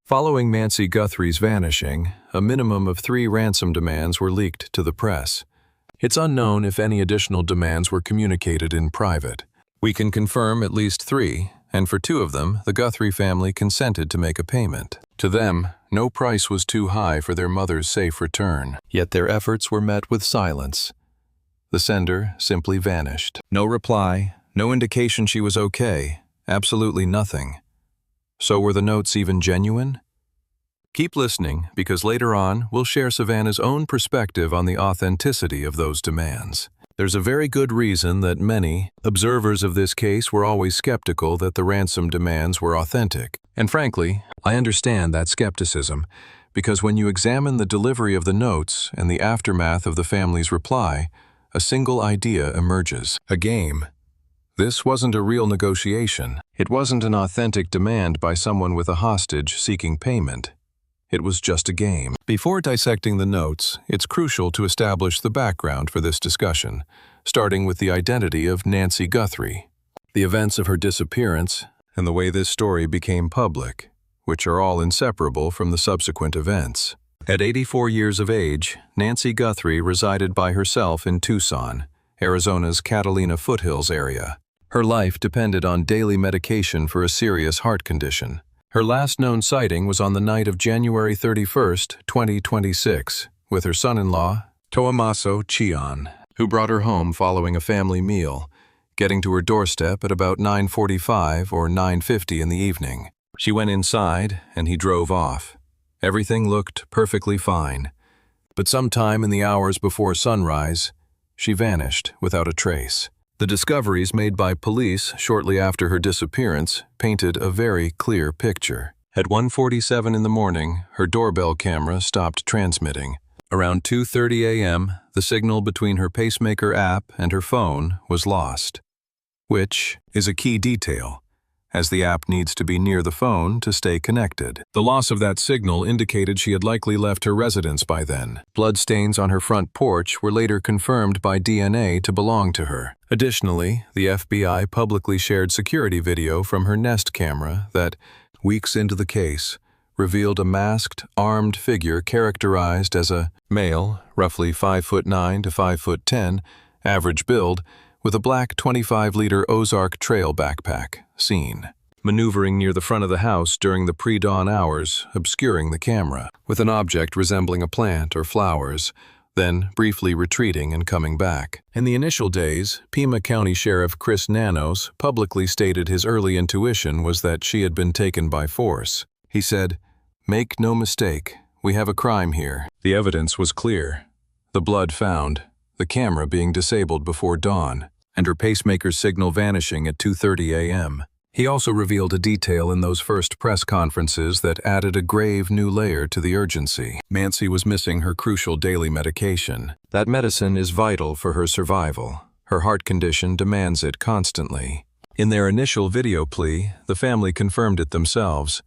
Following Nancy Guthrie's vanishing, a minimum of 3 ransom demands were leaked to the press. It's unknown if any additional demands were communicated in private. We can confirm at least 3, and for 2 of them, the Guthrie family consented to make a payment. To them, no price was too high for their mother's safe return, yet their efforts were met with silence. The sender simply vanished. No reply, no indication she was okay, absolutely nothing. So were the notes even genuine? Keep listening, because later on, we'll share Savannah's own perspective on the authenticity of those demands. There's a very good reason that many observers of this case were always skeptical that the ransom demands were authentic. And frankly, I understand that skepticism, because when you examine the delivery of the notes and the aftermath of the family's reply, a single idea emerges: a game. This wasn't a real negotiation. It wasn't an authentic demand by someone with a hostage seeking payment. It was just a game. Before dissecting the notes, it's crucial to establish the background for this discussion, starting with the identity of Nancy Guthrie, the events of her disappearance, and the way this story became public, which are all inseparable from the subsequent events. At 84 years of age, Nancy Guthrie resided by herself in Tucson, Arizona's Catalina foothills area. Her life depended on daily medication for a serious heart condition. Her last known sighting was on the night of January 31, 2026, with her son-in-law, Toamaso Chion, who brought her home following a family meal, getting to her doorstep at about 9:45 or 9:50 in the evening. She went inside, and he drove off. Everything looked perfectly fine. But sometime in the hours before sunrise, she vanished without a trace. The discoveries made by police shortly after her disappearance painted a very clear picture. At 1:47 in the morning, her doorbell camera stopped transmitting. Around 2:30 a.m., the signal between her pacemaker app and her phone was lost, which is a key detail, as the app needs to be near the phone to stay connected. The loss of that signal indicated she had likely left her residence by then. Bloodstains on her front porch were later confirmed by DNA to belong to her. Additionally, the FBI publicly shared security video from her Nest camera that, weeks into the case, revealed a masked, armed figure characterized as a male, roughly 5'9" to 5'10", average build, with a black 25-liter Ozark Trail backpack, seen maneuvering near the front of the house during the pre-dawn hours, obscuring the camera, with an object resembling a plant or flowers, then briefly retreating and coming back. In the initial days, Pima County Sheriff Chris Nanos publicly stated his early intuition was that she had been taken by force. He said, "Make no mistake, we have a crime here." The evidence was clear. The blood found, the camera being disabled before dawn, and her pacemaker signal vanishing at 2:30 a.m. He also revealed a detail in those first press conferences that added a grave new layer to the urgency. Nancy was missing her crucial daily medication. That medicine is vital for her survival. Her heart condition demands it constantly. In their initial video plea, the family confirmed it themselves.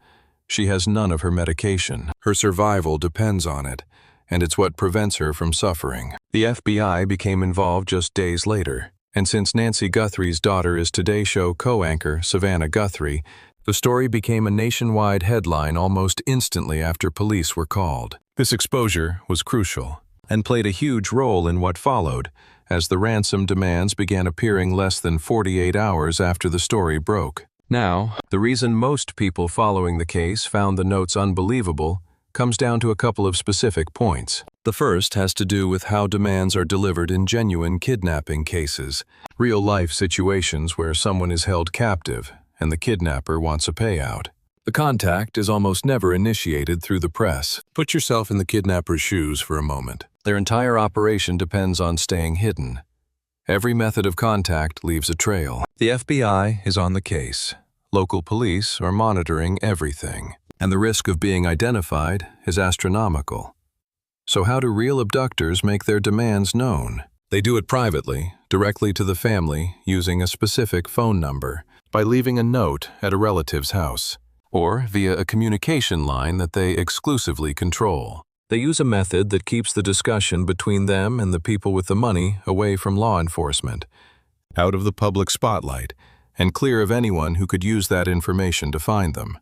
She has none of her medication. Her survival depends on it, and it's what prevents her from suffering. The FBI became involved just days later. And since Nancy Guthrie's daughter is Today Show co-anchor Savannah Guthrie, the story became a nationwide headline almost instantly after police were called. This exposure was crucial and played a huge role in what followed, as the ransom demands began appearing less than 48 hours after the story broke. Now, the reason most people following the case found the notes unbelievable comes down to a couple of specific points. The first has to do with how demands are delivered in genuine kidnapping cases, real-life situations where someone is held captive and the kidnapper wants a payout. The contact is almost never initiated through the press. Put yourself in the kidnapper's shoes for a moment. Their entire operation depends on staying hidden. Every method of contact leaves a trail. The FBI is on the case. Local police are monitoring everything, and the risk of being identified is astronomical. So how do real abductors make their demands known? They do it privately, directly to the family, using a specific phone number, by leaving a note at a relative's house, or via a communication line that they exclusively control. They use a method that keeps the discussion between them and the people with the money away from law enforcement, out of the public spotlight, and clear of anyone who could use that information to find them.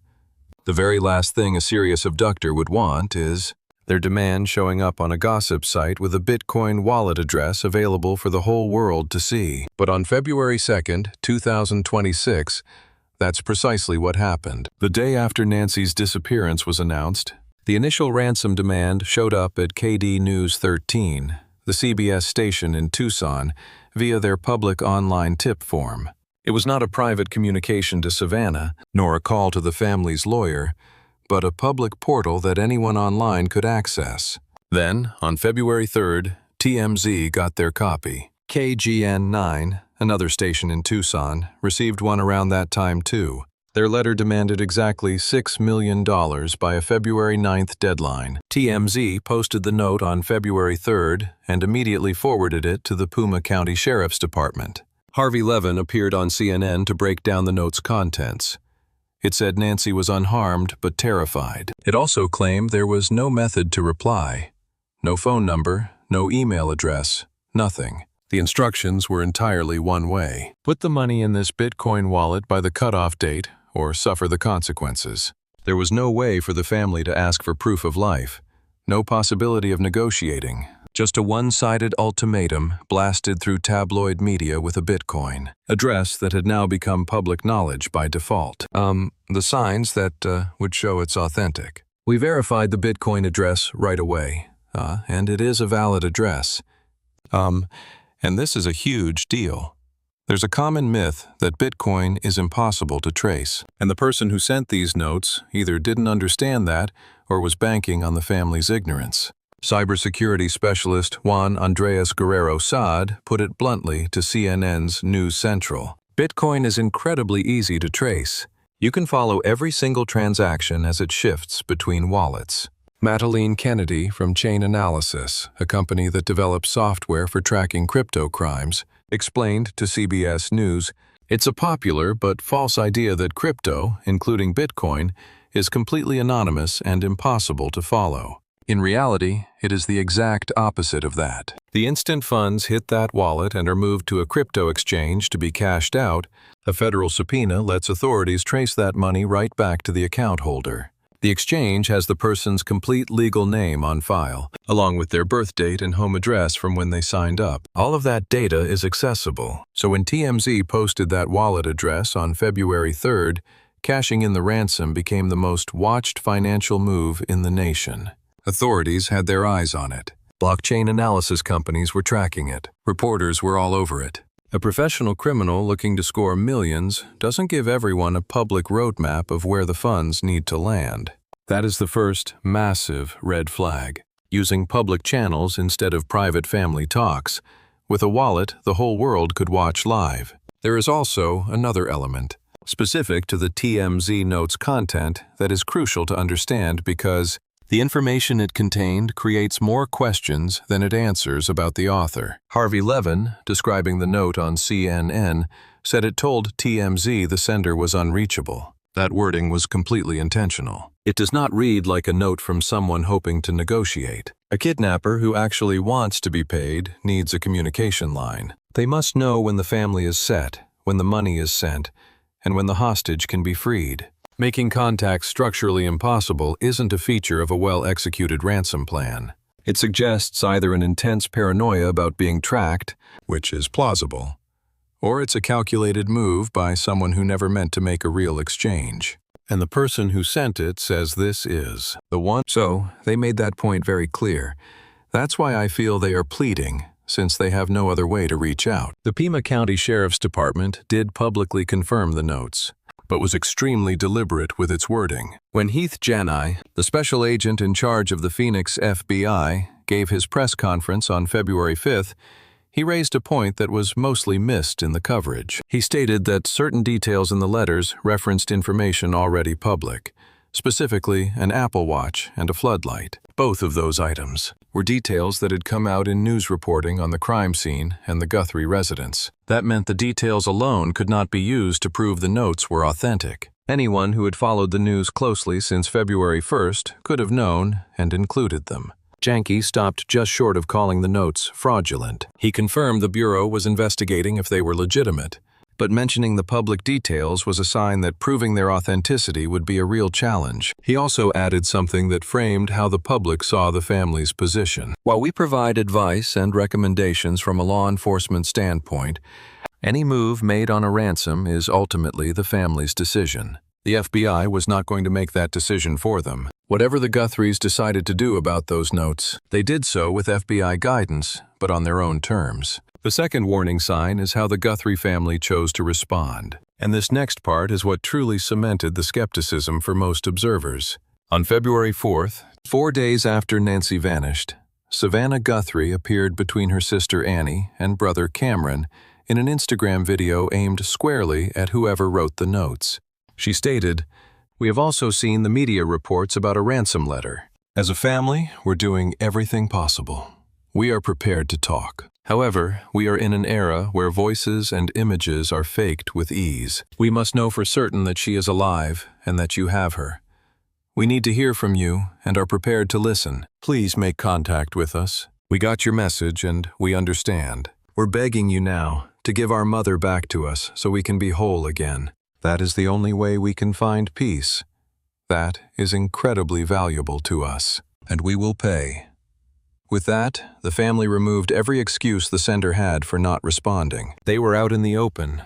The very last thing a serious abductor would want is their demand showing up on a gossip site with a Bitcoin wallet address available for the whole world to see. But on February 2nd, 2026, that's precisely what happened. The day after Nancy's disappearance was announced, the initial ransom demand showed up at KD News 13, the CBS station in Tucson, via their public online tip form. It was not a private communication to Savannah, nor a call to the family's lawyer, but a public portal that anyone online could access. Then, on February 3rd, TMZ got their copy. KGN9, another station in Tucson, received one around that time too. Their letter demanded exactly $6 million by a February 9th deadline. TMZ posted the note on February 3rd and immediately forwarded it to the Puma County Sheriff's Department. Harvey Levin appeared on CNN to break down the note's contents. It said Nancy was unharmed but terrified. It also claimed there was no method to reply. No phone number, no email address, nothing. The instructions were entirely one way. Put the money in this Bitcoin wallet by the cutoff date or suffer the consequences. There was no way for the family to ask for proof of life. No possibility of negotiating. Just a one-sided ultimatum blasted through tabloid media with a Bitcoin address that had now become public knowledge by default. The signs that would show it's authentic. We verified the Bitcoin address right away, and it is a valid address. And this is a huge deal. There's a common myth that Bitcoin is impossible to trace, and the person who sent these notes either didn't understand that or was banking on the family's ignorance. Cybersecurity specialist Juan Andres Guerrero Saad put it bluntly to CNN's News Central. Bitcoin is incredibly easy to trace. You can follow every single transaction as it shifts between wallets. Madeleine Kennedy from Chain Analysis, a company that develops software for tracking crypto crimes, explained to CBS News, "It's a popular but false idea that crypto, including Bitcoin, is completely anonymous and impossible to follow. In reality, it is the exact opposite of that. The instant funds hit that wallet and are moved to a crypto exchange to be cashed out, a federal subpoena lets authorities trace that money right back to the account holder. The exchange has the person's complete legal name on file, along with their birth date and home address from when they signed up. All of that data is accessible. So when TMZ posted that wallet address on February 3rd, cashing in the ransom became the most watched financial move in the nation. Authorities had their eyes on it. Blockchain analysis companies were tracking it. Reporters were all over it. A professional criminal looking to score millions doesn't give everyone a public roadmap of where the funds need to land. That is the first massive red flag. Using public channels instead of private family talks. With a wallet, the whole world could watch live. There is also another element, specific to the TMZ note's content, that is crucial to understand because the information it contained creates more questions than it answers about the author. Harvey Levin, describing the note on CNN, said it told TMZ the sender was unreachable. That wording was completely intentional. It does not read like a note from someone hoping to negotiate. A kidnapper who actually wants to be paid needs a communication line. They must know when the family is set, when the money is sent, and when the hostage can be freed. Making contact structurally impossible isn't a feature of a well-executed ransom plan. It suggests either an intense paranoia about being tracked, which is plausible, or it's a calculated move by someone who never meant to make a real exchange. And the person who sent it says this is the one. So, they made that point very clear. That's why I feel they are pleading, since they have no other way to reach out. The Pima County Sheriff's Department did publicly confirm the notes, but was extremely deliberate with its wording. When Heath Janai, the special agent in charge of the Phoenix FBI, gave his press conference on February 5th, he raised a point that was mostly missed in the coverage. He stated that certain details in the letters referenced information already public, specifically an Apple Watch and a floodlight. Both of those items were details that had come out in news reporting on the crime scene and the Guthrie residence. That meant the details alone could not be used to prove the notes were authentic. Anyone who had followed the news closely since February 1st could have known and included them. Janke stopped just short of calling the notes fraudulent. He confirmed the Bureau was investigating if they were legitimate, but mentioning the public details was a sign that proving their authenticity would be a real challenge. He also added something that framed how the public saw the family's position. While we provide advice and recommendations from a law enforcement standpoint, any move made on a ransom is ultimately the family's decision. The FBI was not going to make that decision for them. Whatever the Guthries decided to do about those notes, they did so with FBI guidance, but on their own terms. The second warning sign is how the Guthrie family chose to respond. And this next part is what truly cemented the skepticism for most observers. On February 4th, 4 days after Nancy vanished, Savannah Guthrie appeared between her sister Annie and brother Cameron in an Instagram video aimed squarely at whoever wrote the notes. She stated, "We have also seen the media reports about a ransom letter. As a family, we're doing everything possible. We are prepared to talk. However, we are in an era where voices and images are faked with ease. We must know for certain that she is alive and that you have her. We need to hear from you and are prepared to listen. Please make contact with us. We got your message and we understand. We're begging you now to give our mother back to us so we can be whole again. That is the only way we can find peace. That is incredibly valuable to us, and we will pay." With that, the family removed every excuse the sender had for not responding. They were out in the open.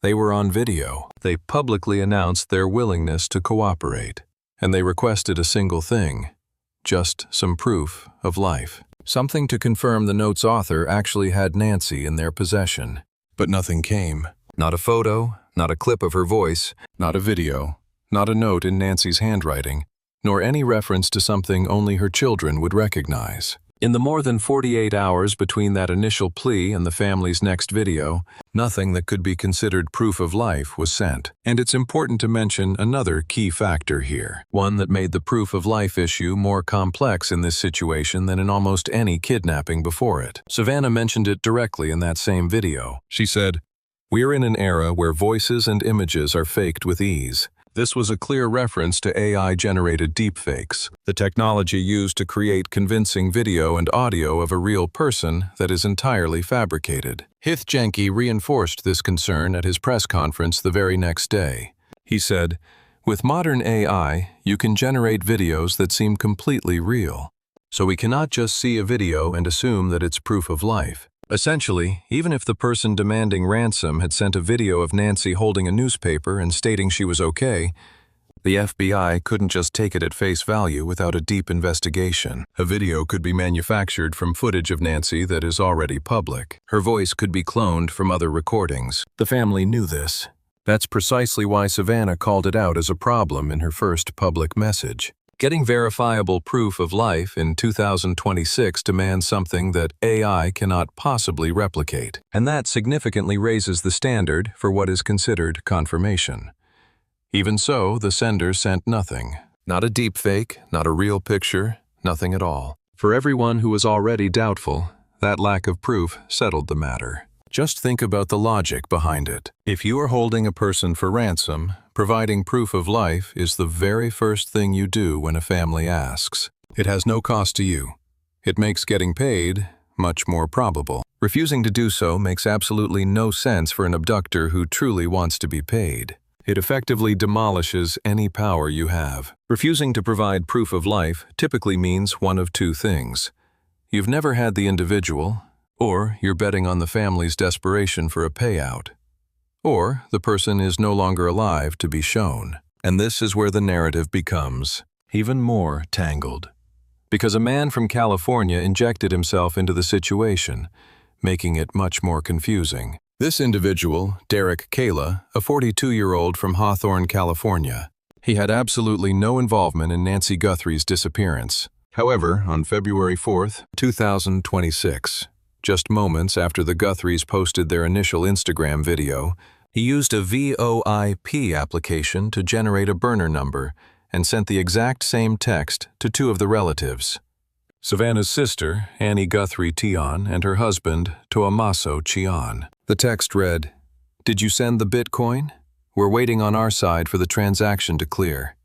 They were on video. They publicly announced their willingness to cooperate, and they requested a single thing: just some proof of life. Something to confirm the note's author actually had Nancy in their possession. But nothing came. Not a photo, not a clip of her voice, not a video, not a note in Nancy's handwriting, nor any reference to something only her children would recognize. In the more than 48 hours between that initial plea and the family's next video, nothing that could be considered proof of life was sent. And it's important to mention another key factor here, one that made the proof of life issue more complex in this situation than in almost any kidnapping before it. Savannah mentioned it directly in that same video. She said, "We are in an era where voices and images are faked with ease." This was a clear reference to AI-generated deepfakes, the technology used to create convincing video and audio of a real person that is entirely fabricated. Hithjenki reinforced this concern at his press conference the very next day. He said, "With modern AI, you can generate videos that seem completely real. So we cannot just see a video and assume that it's proof of life. Essentially, even if the person demanding ransom had sent a video of Nancy holding a newspaper and stating she was okay, the FBI couldn't just take it at face value without a deep investigation. A video could be manufactured from footage of Nancy that is already public. Her voice could be cloned from other recordings. The family knew this. That's precisely why Savannah called it out as a problem in her first public message. Getting verifiable proof of life in 2026 demands something that AI cannot possibly replicate, and that significantly raises the standard for what is considered confirmation. Even so, the sender sent nothing. Not a deepfake, not a real picture, nothing at all. For everyone who was already doubtful, that lack of proof settled the matter. Just think about the logic behind it. If you are holding a person for ransom, providing proof of life is the very first thing you do when a family asks. It has no cost to you. It makes getting paid much more probable. Refusing to do so makes absolutely no sense for an abductor who truly wants to be paid. It effectively demolishes any power you have. Refusing to provide proof of life typically means one of two things. You've never had the individual, or you're betting on the family's desperation for a payout. Or the person is no longer alive to be shown. And this is where the narrative becomes even more tangled. Because a man from California injected himself into the situation, making it much more confusing. This individual, Derek Kayla, a 42-year-old from Hawthorne, California. He had absolutely no involvement in Nancy Guthrie's disappearance. However, on February 4th, 2026, just moments after the Guthries posted their initial Instagram video, he used a VoIP application to generate a burner number and sent the exact same text to two of the relatives. Savannah's sister, Annie Guthrie Tion, and her husband, Toamaso Tion. The text read, "Did you send the Bitcoin? We're waiting on our side for the transaction to clear."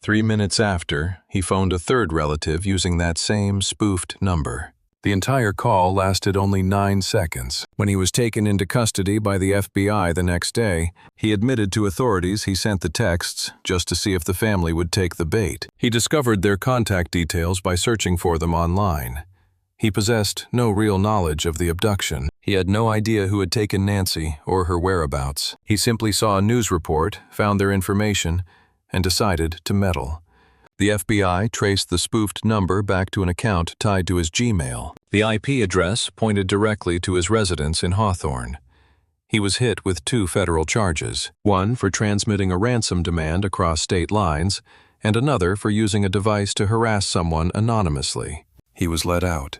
3 minutes after, he phoned a third relative using that same spoofed number. The entire call lasted only 9 seconds. When he was taken into custody by the FBI the next day, he admitted to authorities he sent the texts just to see if the family would take the bait. He discovered their contact details by searching for them online. He possessed no real knowledge of the abduction. He had no idea who had taken Nancy or her whereabouts. He simply saw a news report, found their information, and decided to meddle. The FBI traced the spoofed number back to an account tied to his Gmail. The IP address pointed directly to his residence in Hawthorne. He was hit with 2 federal charges, one for transmitting a ransom demand across state lines, and another for using a device to harass someone anonymously. He was let out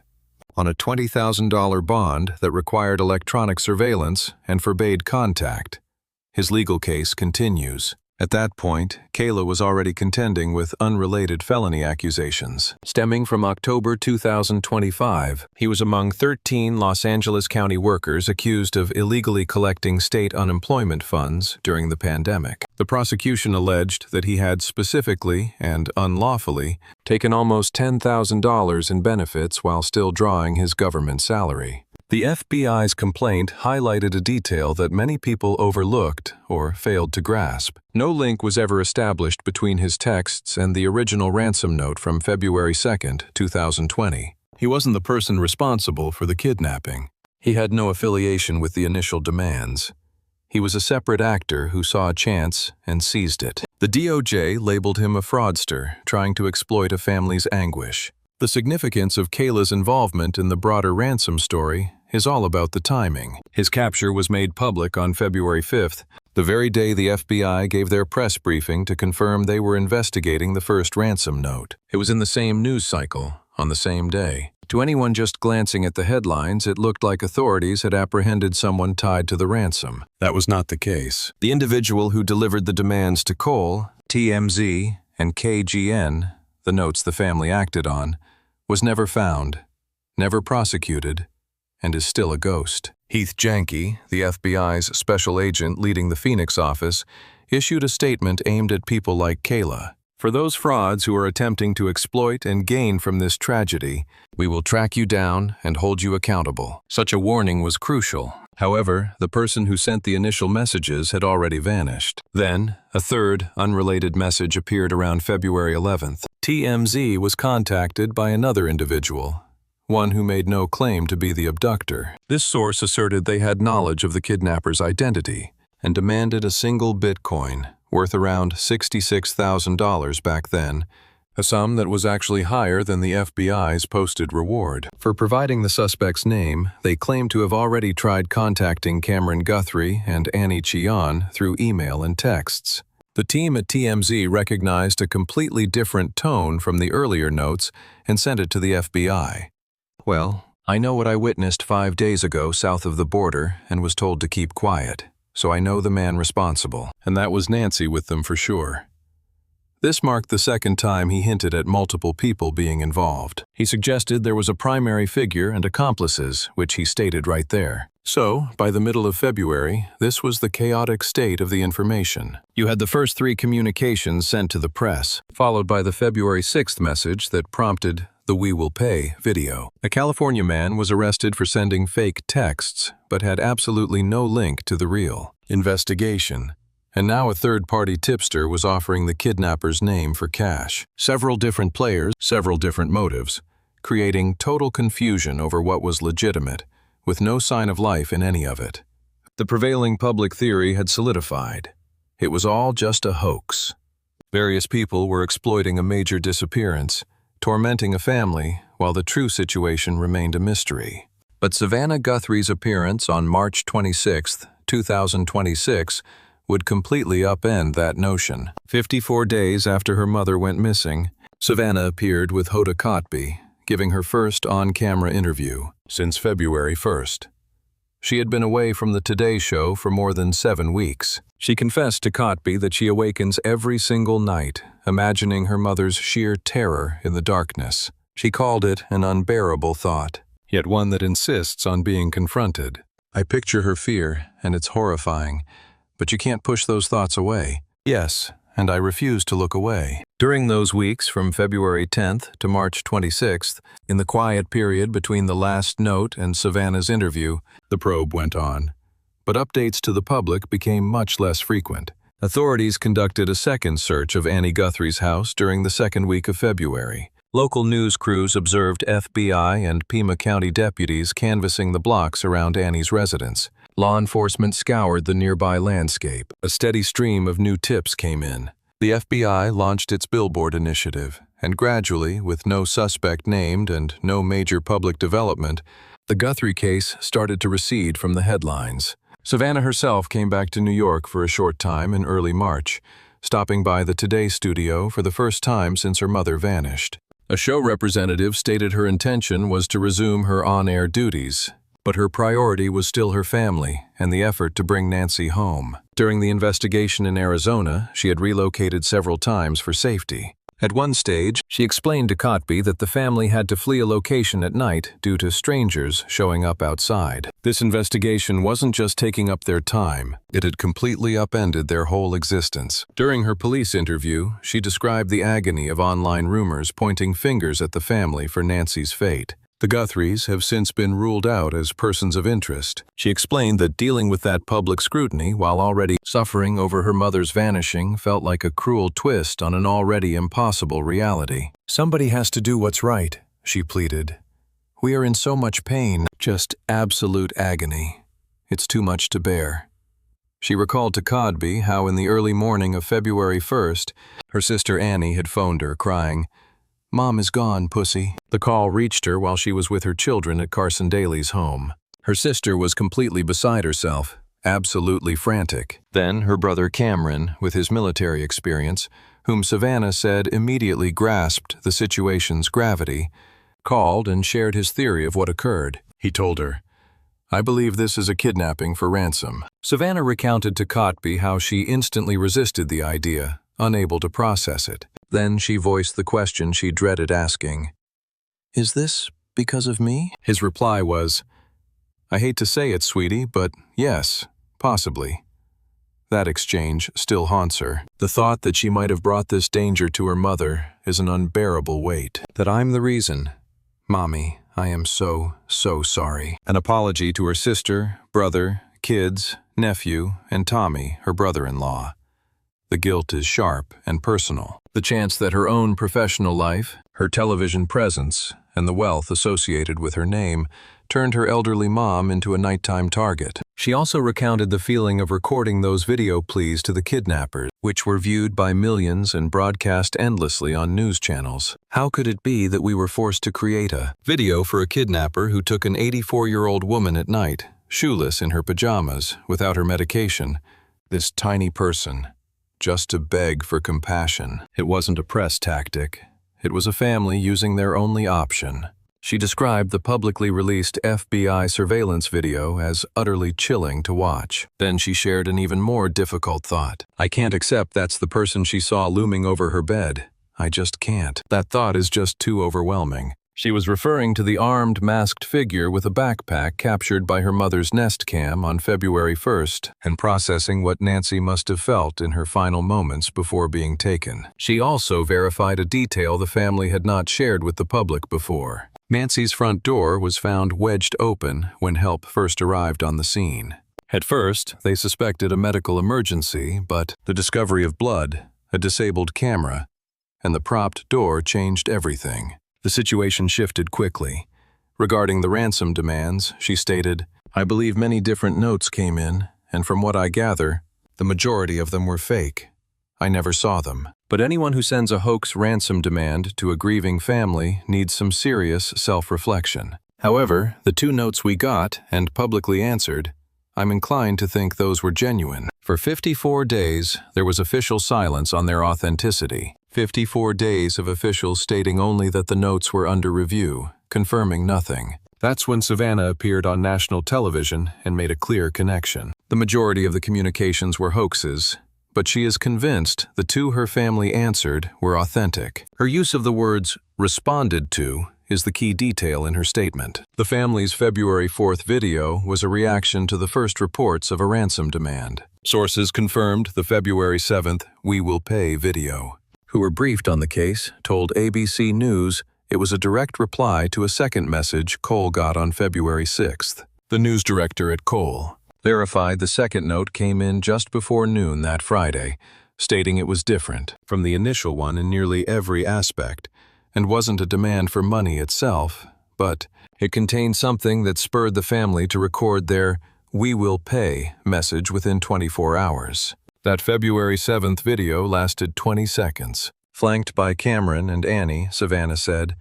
on a $20,000 bond that required electronic surveillance and forbade contact. His legal case continues. At that point, Kayla was already contending with unrelated felony accusations. Stemming from October 2025, he was among 13 Los Angeles County workers accused of illegally collecting state unemployment funds during the pandemic. The prosecution alleged that he had specifically and unlawfully taken almost $10,000 in benefits while still drawing his government salary. The FBI's complaint highlighted a detail that many people overlooked or failed to grasp. No link was ever established between his texts and the original ransom note from February 2, 2020. He wasn't the person responsible for the kidnapping. He had no affiliation with the initial demands. He was a separate actor who saw a chance and seized it. The DOJ labeled him a fraudster, trying to exploit a family's anguish. The significance of Kayla's involvement in the broader ransom story is all about the timing. His capture was made public on February 5th, the very day the FBI gave their press briefing to confirm they were investigating the first ransom note. It was in the same news cycle, on the same day. To anyone just glancing at the headlines, it looked like authorities had apprehended someone tied to the ransom. That was not the case. The individual who delivered the demands to Cole, TMZ, and KGN, the notes the family acted on, was never found, never prosecuted, and is still a ghost. Heath Janke, the FBI's special agent leading the Phoenix office, issued a statement aimed at people like Kayla. For those frauds who are attempting to exploit and gain from this tragedy, we will track you down and hold you accountable. Such a warning was crucial. However, the person who sent the initial messages had already vanished. Then, a third, unrelated message appeared around February 11th. TMZ was contacted by another individual, one who made no claim to be the abductor. This source asserted they had knowledge of the kidnapper's identity and demanded a single Bitcoin, worth around $66,000 back then, a sum that was actually higher than the FBI's posted reward. For providing the suspect's name, they claimed to have already tried contacting Cameron Guthrie and Annie Chion through email and texts. The team at TMZ recognized a completely different tone from the earlier notes and sent it to the FBI. Well, I know what I witnessed 5 days ago south of the border and was told to keep quiet, so I know the man responsible, and that was Nancy with them for sure. This marked the second time he hinted at multiple people being involved. He suggested there was a primary figure and accomplices, which he stated right there. So, by the middle of February, this was the chaotic state of the information. You had the first 3 communications sent to the press, followed by the February 6th message that prompted the "We Will Pay" video. A California man was arrested for sending fake texts, but had absolutely no link to the real investigation. And now a third-party tipster was offering the kidnapper's name for cash. Several different players, several different motives, creating total confusion over what was legitimate, with no sign of life in any of it. The prevailing public theory had solidified. It was all just a hoax. Various people were exploiting a major disappearance, tormenting a family, while the true situation remained a mystery. But Savannah Guthrie's appearance on March 26, 2026, would completely upend that notion. 54 days after her mother went missing, Savannah appeared with Hoda Kotb, giving her first on-camera interview since February 1st. She had been away from the Today Show for more than 7 weeks. She confessed to Kotb that she awakens every single night, imagining her mother's sheer terror in the darkness. She called it an unbearable thought, yet one that insists on being confronted. I picture her fear, and it's horrifying, but you can't push those thoughts away. Yes, and I refused to look away. During those weeks from February 10th to March 26th, in the quiet period between the last note and Savannah's interview, the probe went on. But updates to the public became much less frequent. Authorities conducted a second search of Annie Guthrie's house during the second week of February. Local news crews observed FBI and Pima County deputies canvassing the blocks around Annie's residence. Law enforcement scoured the nearby landscape. A steady stream of new tips came in. The FBI launched its billboard initiative, and gradually, with no suspect named and no major public development, the Guthrie case started to recede from the headlines. Savannah herself came back to New York for a short time in early March, stopping by the Today studio for the first time since her mother vanished. A show representative stated her intention was to resume her on-air duties, but her priority was still her family and the effort to bring Nancy home. During the investigation in Arizona, she had relocated several times for safety. At one stage, she explained to Cotby that the family had to flee a location at night due to strangers showing up outside. This investigation wasn't just taking up their time, it had completely upended their whole existence. During her police interview, she described the agony of online rumors pointing fingers at the family for Nancy's fate. The Guthries have since been ruled out as persons of interest. She explained that dealing with that public scrutiny while already suffering over her mother's vanishing felt like a cruel twist on an already impossible reality. "Somebody has to do what's right," she pleaded. "We are in so much pain, just absolute agony. It's too much to bear." She recalled to Codby how in the early morning of February 1st, her sister Annie had phoned her, crying, "Mom is gone, Pussy." The call reached her while she was with her children at Carson Daly's home. Her sister was completely beside herself, absolutely frantic. Then her brother Cameron, with his military experience, whom Savannah said immediately grasped the situation's gravity, called and shared his theory of what occurred. He told her, "I believe this is a kidnapping for ransom." Savannah recounted to Cotby how she instantly resisted the idea, unable to process it. Then she voiced the question she dreaded asking. "Is this because of me?" His reply was, "I hate to say it, sweetie, but yes, possibly." That exchange still haunts her. The thought that she might have brought this danger to her mother is an unbearable weight. That I'm the reason. Mommy, I am so sorry. An apology to her sister, brother, kids, nephew, and Tommy, her brother-in-law. The guilt is sharp and personal. The chance that her own professional life, her television presence, and the wealth associated with her name turned her elderly mom into a nighttime target. She also recounted the feeling of recording those video pleas to the kidnappers, which were viewed by millions and broadcast endlessly on news channels. How could it be that we were forced to create a video for a kidnapper who took an 84-year-old woman at night, shoeless in her pajamas, without her medication, this tiny person, just to beg for compassion? It wasn't a press tactic. It was a family using their only option. She described the publicly released FBI surveillance video as utterly chilling to watch. Then she shared an even more difficult thought. "I can't accept that's the person she saw looming over her bed. I just can't. That thought is just too overwhelming." She was referring to the armed, masked figure with a backpack captured by her mother's Nest Cam on February 1st and processing what Nancy must have felt in her final moments before being taken. She also verified a detail the family had not shared with the public before. Nancy's front door was found wedged open when help first arrived on the scene. At first, they suspected a medical emergency, but the discovery of blood, a disabled camera, and the propped door changed everything. The situation shifted quickly. Regarding the ransom demands, she stated, "I believe many different notes came in, and from what I gather, the majority of them were fake. I never saw them. But anyone who sends a hoax ransom demand to a grieving family needs some serious self-reflection. However, the 2 notes we got and publicly answered, I'm inclined to think those were genuine." For 54 days, there was official silence on their authenticity. 54 days of officials stating only that the notes were under review, confirming nothing. That's when Savannah appeared on national television and made a clear connection. The majority of the communications were hoaxes, but she is convinced the 2 her family answered were authentic. Her use of the words "responded to" is the key detail in her statement. The family's February 4th video was a reaction to the first reports of a ransom demand. Sources confirmed the February 7th "We Will Pay" video. Who were briefed on the case told ABC News it was a direct reply to a second message Cole got on February 6th. The news director at Cole verified the second note came in just before noon that Friday, stating it was different from the initial one in nearly every aspect, and wasn't a demand for money itself, but it contained something that spurred the family to record their "We Will Pay" message within 24 hours. That February 7th video lasted 20 seconds. Flanked by Cameron and Annie, Savannah said,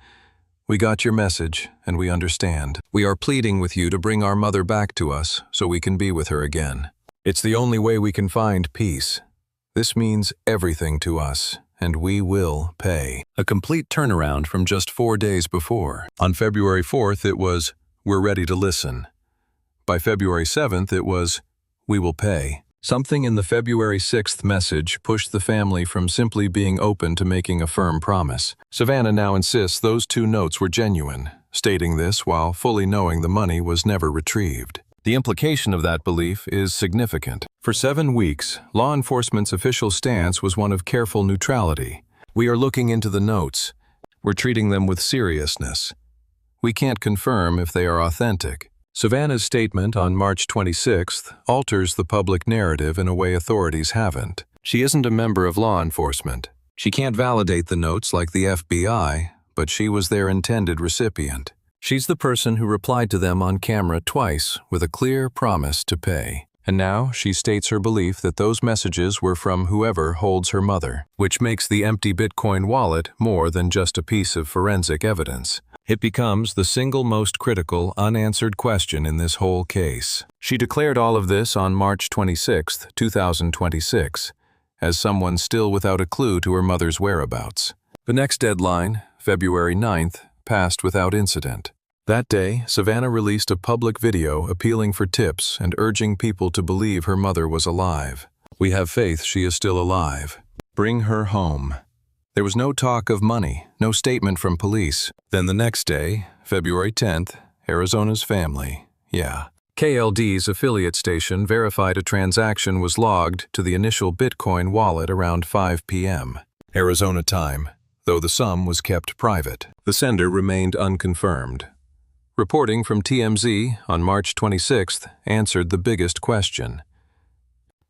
"We got your message, and we understand. We are pleading with you to bring our mother back to us so we can be with her again. It's the only way we can find peace. This means everything to us, and we will pay." A complete turnaround from just 4 days before. On February 4th, it was, "We're ready to listen." By February 7th, it was, "We will pay." Something in the February 6th message pushed the family from simply being open to making a firm promise. Savannah now insists those two notes were genuine, stating this while fully knowing the money was never retrieved. The implication of that belief is significant. For 7 weeks, law enforcement's official stance was one of careful neutrality. "We are looking into the notes. We're treating them with seriousness. We can't confirm if they are authentic." Savannah's statement on March 26th alters the public narrative in a way authorities haven't. She isn't a member of law enforcement. She can't validate the notes like the FBI, but she was their intended recipient. She's the person who replied to them on camera twice with a clear promise to pay. And now she states her belief that those messages were from whoever holds her mother, which makes the empty Bitcoin wallet more than just a piece of forensic evidence. It becomes the single most critical, unanswered question in this whole case. She declared all of this on March 26, 2026, as someone still without a clue to her mother's whereabouts. The next deadline, February 9th, passed without incident. That day, Savannah released a public video appealing for tips and urging people to believe her mother was alive. "We have faith she is still alive. Bring her home." There was no talk of money, no statement from police. Then the next day, February 10th, Arizona's family, KLD's affiliate station verified a transaction was logged to the initial Bitcoin wallet around 5 p.m. Arizona time, though the sum was kept private. The sender remained unconfirmed. Reporting from TMZ on March 26th answered the biggest question.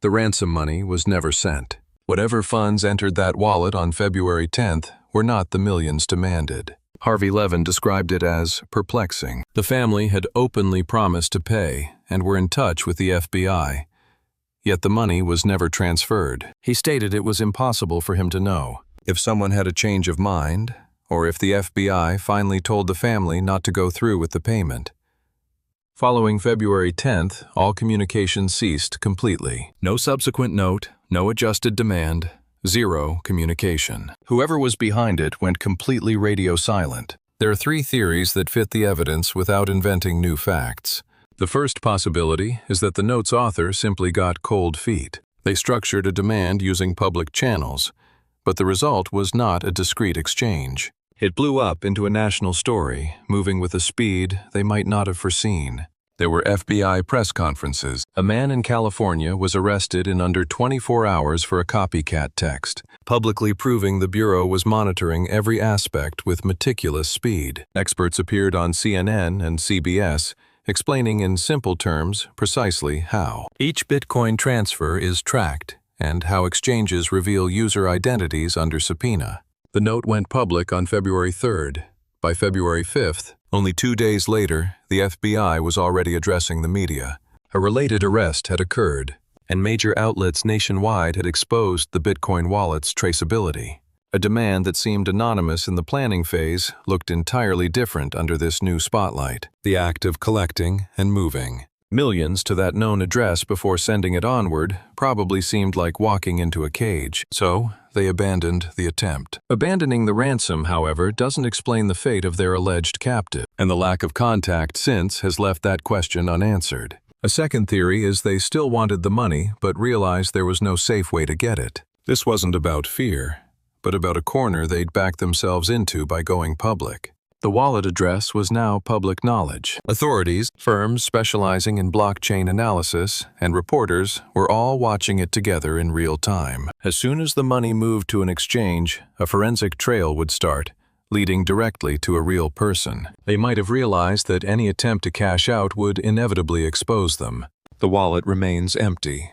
The ransom money was never sent. Whatever funds entered that wallet on February 10th were not the millions demanded. Harvey Levin described it as perplexing. The family had openly promised to pay and were in touch with the FBI, yet the money was never transferred. He stated it was impossible for him to know if someone had a change of mind or if the FBI finally told the family not to go through with the payment. Following February 10th, all communication ceased completely. No subsequent note, no adjusted demand, zero communication. Whoever was behind it went completely radio silent. There are 3 theories that fit the evidence without inventing new facts. The first possibility is that the note's author simply got cold feet. They structured a demand using public channels, but the result was not a discreet exchange. It blew up into a national story, moving with a speed they might not have foreseen. There were FBI press conferences. A man in California was arrested in under 24 hours for a copycat text, publicly proving the Bureau was monitoring every aspect with meticulous speed. Experts appeared on CNN and CBS, explaining in simple terms precisely how each Bitcoin transfer is tracked and how exchanges reveal user identities under subpoena. The note went public on February 3rd. By February 5th, only 2 days later, the FBI was already addressing the media. A related arrest had occurred, and major outlets nationwide had exposed the Bitcoin wallet's traceability. A demand that seemed anonymous in the planning phase looked entirely different under this new spotlight. The act of collecting and moving millions to that known address before sending it onward probably seemed like walking into a cage, so they abandoned the attempt. Abandoning the ransom, however, doesn't explain the fate of their alleged captive, and the lack of contact since has left that question unanswered. A second theory is they still wanted the money but realized there was no safe way to get it. This wasn't about fear, but about a corner they'd backed themselves into by going public. The wallet address was now public knowledge. Authorities, firms specializing in blockchain analysis, and reporters were all watching it together in real time. As soon as the money moved to an exchange, a forensic trail would start, leading directly to a real person. They might have realized that any attempt to cash out would inevitably expose them. The wallet remains empty,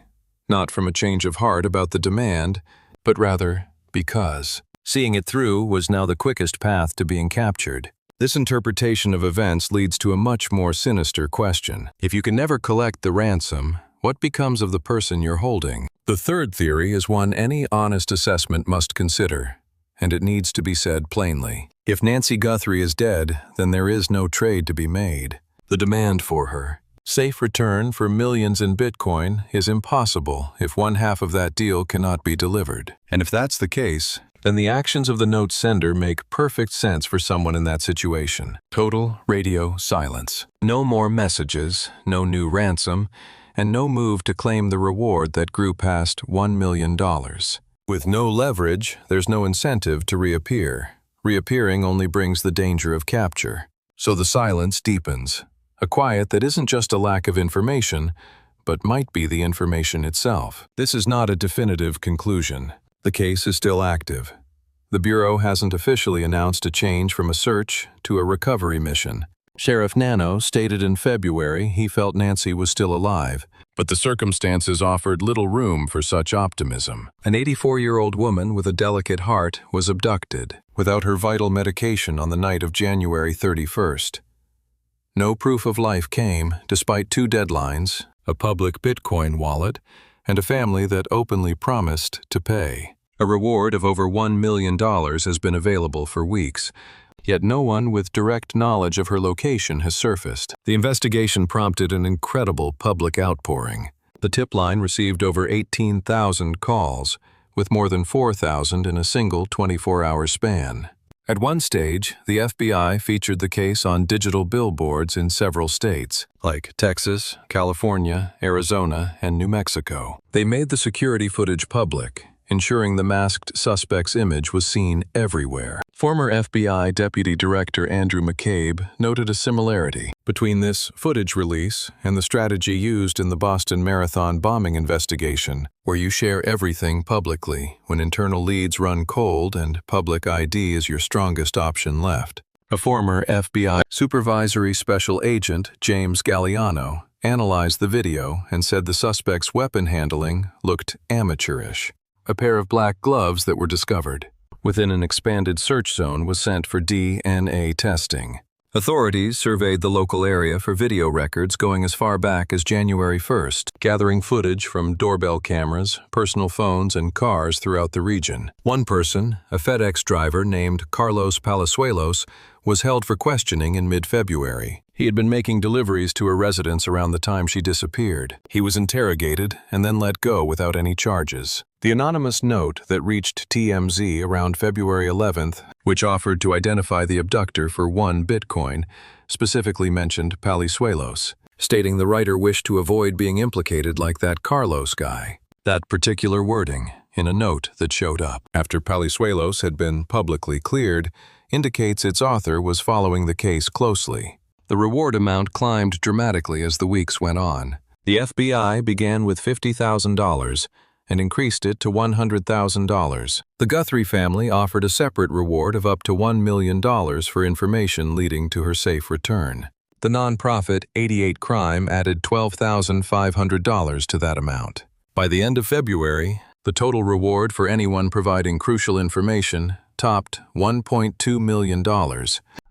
not from a change of heart about the demand, but rather because. Seeing it through was now the quickest path to being captured. This interpretation of events leads to a much more sinister question. If you can never collect the ransom, what becomes of the person you're holding? The third theory is one any honest assessment must consider, and it needs to be said plainly. If Nancy Guthrie is dead, then there is no trade to be made. The demand for her safe return for millions in Bitcoin is impossible if one half of that deal cannot be delivered. And if that's the case, then the actions of the note sender make perfect sense for someone in that situation. Total radio silence. No more messages, no new ransom, and no move to claim the reward that grew past $1 million. With no leverage, there's no incentive to reappear. Reappearing only brings the danger of capture. So the silence deepens. A quiet that isn't just a lack of information, but might be the information itself. This is not a definitive conclusion. The case is still active. The Bureau hasn't officially announced a change from a search to a recovery mission. Sheriff Nano stated in February he felt Nancy was still alive, but the circumstances offered little room for such optimism. An 84-year-old woman with a delicate heart was abducted, without her vital medication on the night of January 31st. No proof of life came, despite 2 deadlines, a public Bitcoin wallet, and a family that openly promised to pay. A reward of over $1 million has been available for weeks, yet no one with direct knowledge of her location has surfaced. The investigation prompted an incredible public outpouring. The tip line received over 18,000 calls, with more than 4,000 in a single 24-hour span. At one stage, the FBI featured the case on digital billboards in several states, like Texas, California, Arizona, and New Mexico. They made the security footage public, ensuring the masked suspect's image was seen everywhere. Former FBI Deputy Director Andrew McCabe noted a similarity between this footage release and the strategy used in the Boston Marathon bombing investigation, where you share everything publicly when internal leads run cold and public ID is your strongest option left. A former FBI Supervisory Special Agent, James Galliano, analyzed the video and said the suspect's weapon handling looked amateurish. A pair of black gloves that were discovered within an expanded search zone was sent for DNA testing. Authorities surveyed the local area for video records going as far back as January 1st, gathering footage from doorbell cameras, personal phones, and cars throughout the region. One person, a FedEx driver named Carlos Palazuelos, was held for questioning in mid-February. He had been making deliveries to her residence around the time she disappeared. He was interrogated and then let go without any charges. The anonymous note that reached TMZ around February 11th, which offered to identify the abductor for 1 Bitcoin, specifically mentioned Palazuelos, stating the writer wished to avoid being implicated like that Carlos guy. That particular wording, in a note that showed up after Palazuelos had been publicly cleared, indicates its author was following the case closely. The reward amount climbed dramatically as the weeks went on. The FBI began with $50,000 and increased it to $100,000. The Guthrie family offered a separate reward of up to $1 million for information leading to her safe return. The nonprofit 88 Crime added $12,500 to that amount. By the end of February, the total reward for anyone providing crucial information topped $1.2 million,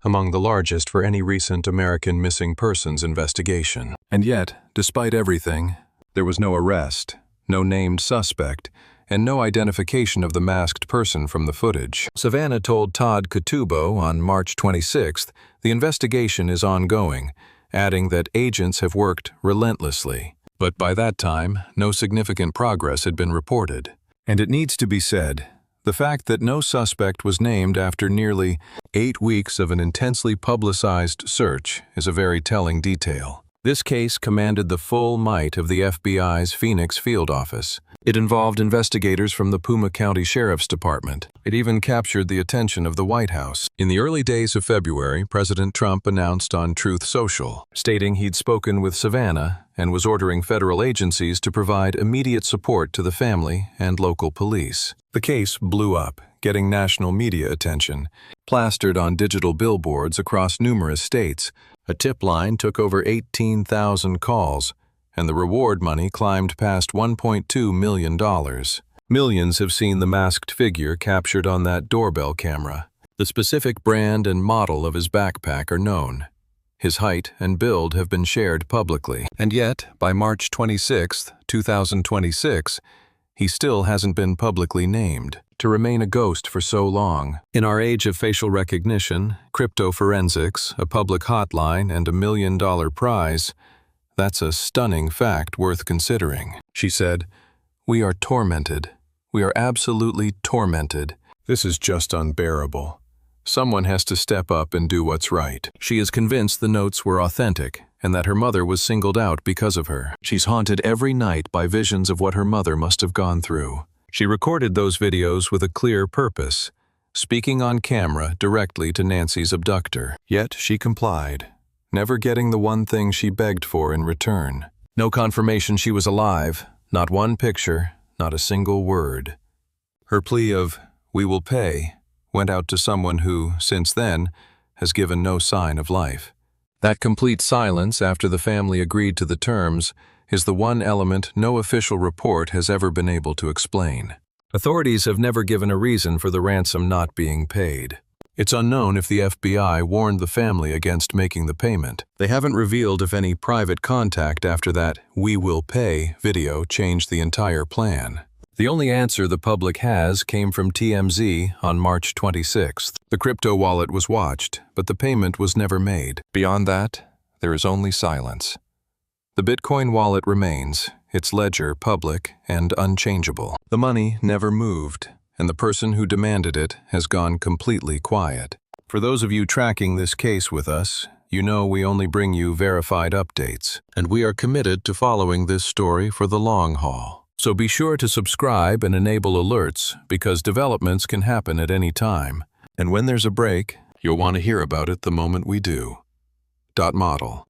among the largest for any recent American missing persons investigation. And yet, despite everything, there was no arrest, no named suspect, and no identification of the masked person from the footage. Savannah told Todd Katubo on March 26th the investigation is ongoing, adding that agents have worked relentlessly. But by that time, no significant progress had been reported. And it needs to be said, the fact that no suspect was named after nearly 8 weeks of an intensely publicized search is a very telling detail. This case commanded the full might of the FBI's Phoenix field office. It involved investigators from the Puma County Sheriff's Department. It even captured the attention of the White House. In the early days of February, President Trump announced on Truth Social, stating he'd spoken with Savannah and was ordering federal agencies to provide immediate support to the family and local police. The case blew up, getting national media attention, plastered on digital billboards across numerous states. A tip line took over 18,000 calls, and the reward money climbed past $1.2 million. Millions have seen the masked figure captured on that doorbell camera. The specific brand and model of his backpack are known. His height and build have been shared publicly. And yet, by March 26, 2026, he still hasn't been publicly named. To remain a ghost for so long. In our age of facial recognition, crypto forensics, a public hotline, and $1 million prize, that's a stunning fact worth considering. She said, "We are tormented. We are absolutely tormented. This is just unbearable. Someone has to step up and do what's right." She is convinced the notes were authentic and that her mother was singled out because of her. She's haunted every night by visions of what her mother must have gone through. She recorded those videos with a clear purpose, speaking on camera directly to Nancy's abductor. Yet she complied, never getting the one thing she begged for in return. No confirmation she was alive, not one picture, not a single word. Her plea of, "We will pay," went out to someone who, since then, has given no sign of life. That complete silence after the family agreed to the terms is the one element no official report has ever been able to explain. Authorities have never given a reason for the ransom not being paid. It's unknown if the FBI warned the family against making the payment. They haven't revealed if any private contact after that "we will pay" video changed the entire plan. The only answer the public has came from TMZ on March 26th. The crypto wallet was watched, but the payment was never made. Beyond that, there is only silence. The Bitcoin wallet remains, its ledger public and unchangeable. The money never moved, and the person who demanded it has gone completely quiet. For those of you tracking this case with us, you know we only bring you verified updates, and we are committed to following this story for the long haul. So be sure to subscribe and enable alerts because developments can happen at any time. And when there's a break, you'll want to hear about it the moment we do. Model.